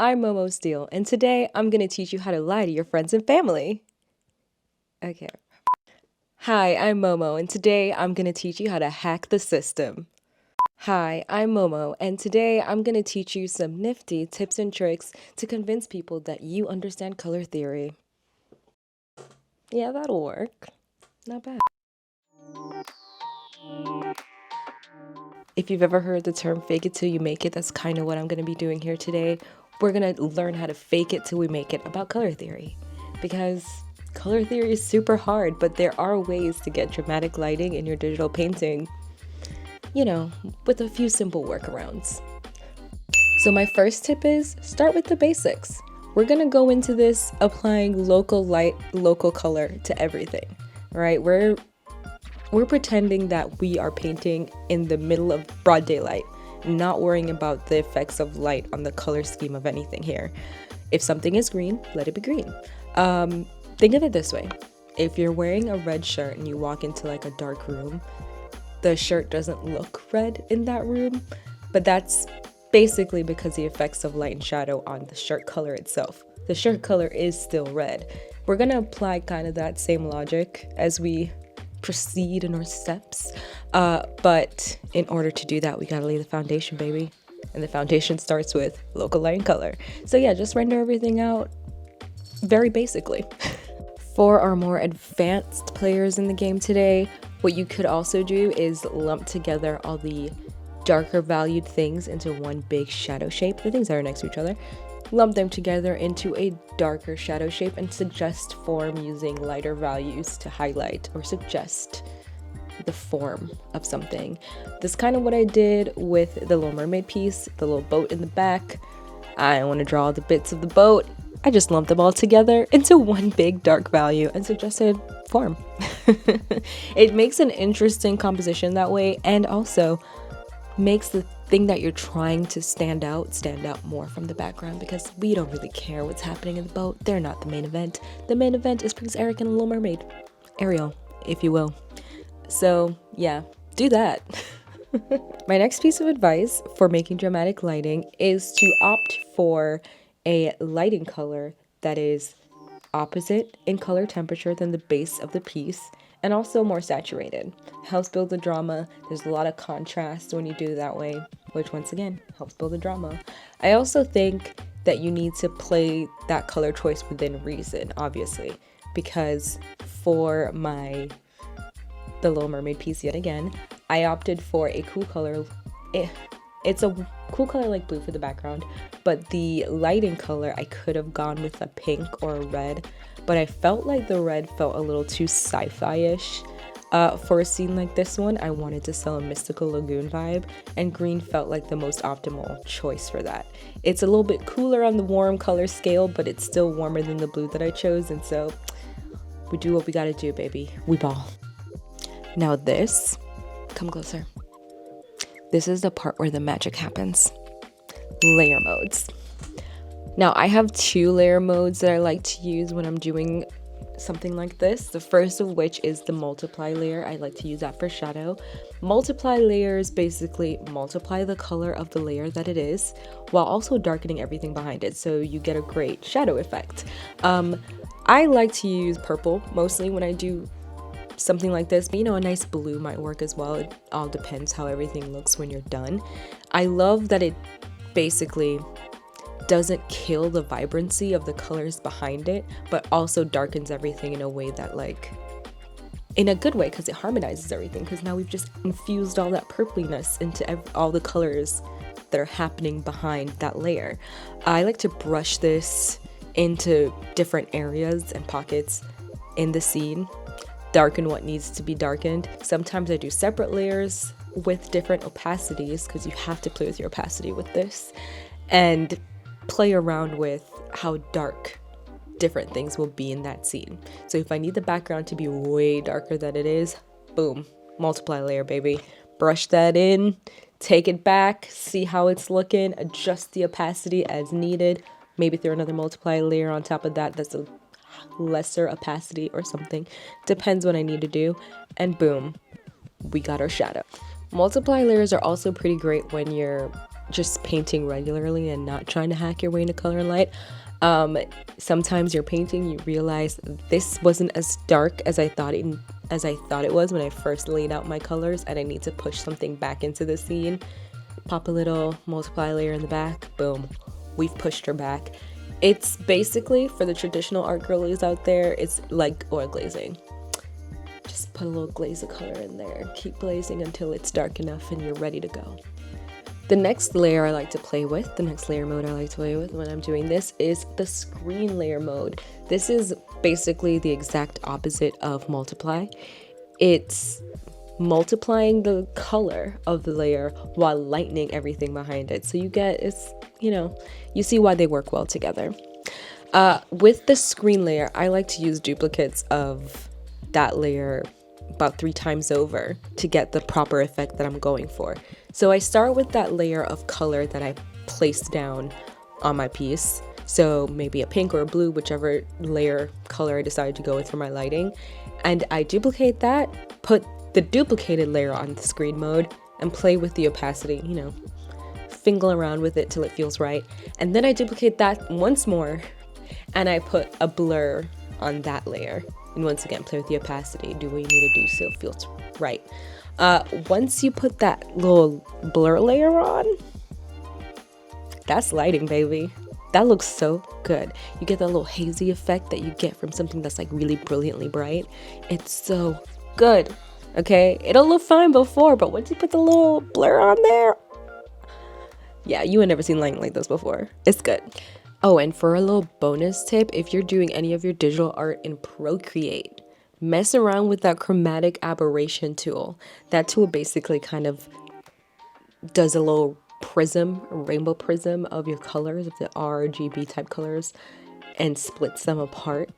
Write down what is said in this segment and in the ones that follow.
I'm Momo Steele, and today I'm going to teach you how to lie to your friends and family. Okay. Hi, I'm Momo, and today I'm going to teach you how to hack the system. Hi, I'm Momo, and today I'm going to teach you some nifty tips and tricks to convince people that you understand color theory. Yeah, that'll work. Not bad. If you've ever heard the term fake it till you make it, that's kind of what I'm going to be doing here today. We're going to learn how to fake it till we make it about color theory. Because color theory is super hard, but there are ways to get dramatic lighting in your digital painting, with a few simple workarounds. So my first tip is start with the basics. We're going to go into this applying local light, local color to everything, right? We're pretending that we are painting in the middle of broad daylight, not worrying about the effects of light on the color scheme of anything here. If something is green, let it be green. Think of it this way. If you're wearing a red shirt and you walk into like a dark room, the shirt doesn't look red in that room, but that's basically because the effects of light and shadow on the shirt color itself. The shirt color is still red. We're gonna apply kind of that same logic as we proceed in our steps, but in order to do that, we gotta lay the foundation, baby. And the foundation starts with local light and color. So yeah, just render everything out very basically. For our more advanced players in the game today, what you could also do is lump together all the darker valued things into one big shadow shape, the things that are next to each other. Lump them together into a darker shadow shape and suggest form using lighter values to highlight or suggest the form of something. That's kind of what I did with the Little Mermaid piece, the little boat in the back. I want to draw all the bits of the boat. I just lumped them all together into one big dark value and suggested form. It makes an interesting composition that way, and also makes the thing that you're trying to stand out more from the background, because we don't really care what's happening in the boat. They're not the main event. The main event is Prince Eric and Little Mermaid. Ariel, if you will. So yeah, do that. My next piece of advice for making dramatic lighting is to opt for a lighting color that is opposite in color temperature than the base of the piece, and also more saturated. Helps build the drama. There's a lot of contrast when you do it that way, which once again helps build the drama. I also think that you need to play that color choice within reason, obviously, because for the Little Mermaid piece yet again, I opted for a cool color. It's a cool color like blue for the background, but the lighting color I could have gone with a pink or a red, but I felt like the red felt a little too sci-fi-ish. For a scene like this one, I wanted to sell a mystical lagoon vibe, and green felt like the most optimal choice for that. It's a little bit cooler on the warm color scale, but it's still warmer than the blue that I chose, and so we do what we gotta do, baby. We ball. Now this, come closer. This is the part where the magic happens. Layer modes. Now I have two layer modes that I like to use when I'm doing something like this. The first of which is the multiply layer. I like to use that for shadow. Multiply layers basically multiply the color of the layer that it is, while also darkening everything behind it, so you get a great shadow effect. I like to use purple mostly when I do something like this, but a nice blue might work as well. It all depends how everything looks when you're done. I love that it basically doesn't kill the vibrancy of the colors behind it, but also darkens everything in a way that, like, in a good way, because it harmonizes everything, because now we've just infused all that purpliness into all the colors that are happening behind that layer. I like to brush this into different areas and pockets in the scene, darken what needs to be darkened. Sometimes I do separate layers with different opacities, because you have to play with your opacity with this, and play around with how dark different things will be in that scene. So if I need the background to be way darker than it is, boom, multiply layer, baby. Brush that in, take it back, see how it's looking, adjust the opacity as needed, maybe throw another multiply layer on top of that that's a lesser opacity or something, depends what I need to do, and boom, we got our shadow. Multiply layers are also pretty great when you're just painting regularly and not trying to hack your way into color and light, sometimes you're painting, you realize this wasn't as dark as I thought it was when I first laid out my colors, and I need to push something back into the scene. Pop a little multiply layer in the back, boom, we've pushed her back. It's basically, for the traditional art girlies out there, it's like oil glazing. Just put a little glaze of color in there, keep glazing until it's dark enough and you're ready to go. The next layer I like to play with, the next layer mode I like to play with when I'm doing this is the screen layer mode. This is basically the exact opposite of multiply. It's multiplying the color of the layer while lightening everything behind it. So you get, you see why they work well together. With the screen layer, I like to use duplicates of that layer about 3 times over to get the proper effect that I'm going for. So I start with that layer of color that I placed down on my piece. So maybe a pink or a blue, whichever layer color I decided to go with for my lighting. And I duplicate that, put the duplicated layer on the screen mode, and play with the opacity, finger around with it till it feels right. And then I duplicate that once more, and I put a blur on that layer. And once again, play with the opacity, do what you need to do so it feels right. Once you put that little blur layer on, that's lighting, baby. That looks so good. You get that little hazy effect that you get from something that's like really brilliantly bright. It's so good, okay? It'll look fine before, but once you put the little blur on there, yeah, you ain't never seen lighting like this before. It's good. Oh, and for a little bonus tip, if you're doing any of your digital art in Procreate, mess around with that chromatic aberration tool. That tool basically kind of does a little prism, a rainbow prism of your colors, of the RGB type colors, and splits them apart.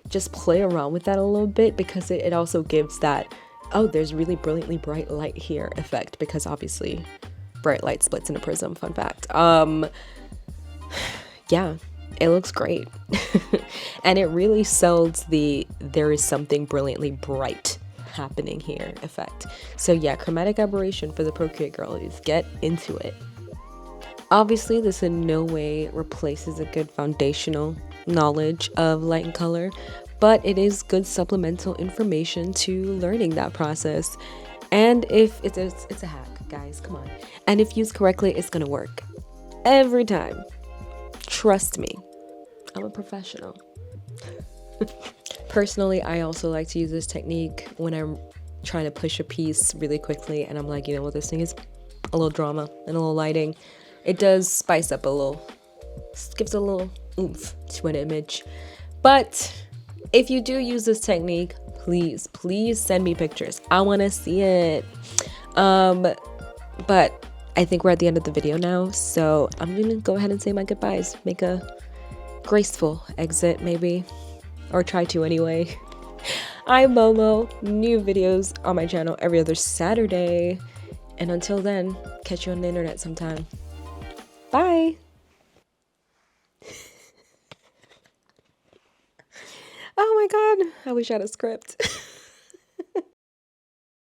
Just play around with that a little bit, because it also gives that, oh, there's really brilliantly bright light here effect, because obviously bright light splits in a prism, fun fact. Yeah, it looks great. And it really sells the there is something brilliantly bright happening here effect. So yeah, chromatic aberration for the Procreate girlies, get into it. Obviously, this in no way replaces a good foundational knowledge of light and color, but it is good supplemental information to learning that process. And if it's a hack, guys, come on. And if used correctly, it's gonna work every time. Trust me, I'm a professional. Personally, I also like to use this technique when I'm trying to push a piece really quickly and I'm like, you know what, this thing is a little drama and a little lighting. It does spice up a little, gives a little oomph to an image. But if you do use this technique, please send me pictures. I want to see it. But I think we're at the end of the video now, so I'm gonna go ahead and say my goodbyes. Make a graceful exit, maybe, or try to anyway. I'm Momo. New videos on my channel every other Saturday, and until then, catch you on the internet sometime. Bye. Oh my god, I wish I had a script.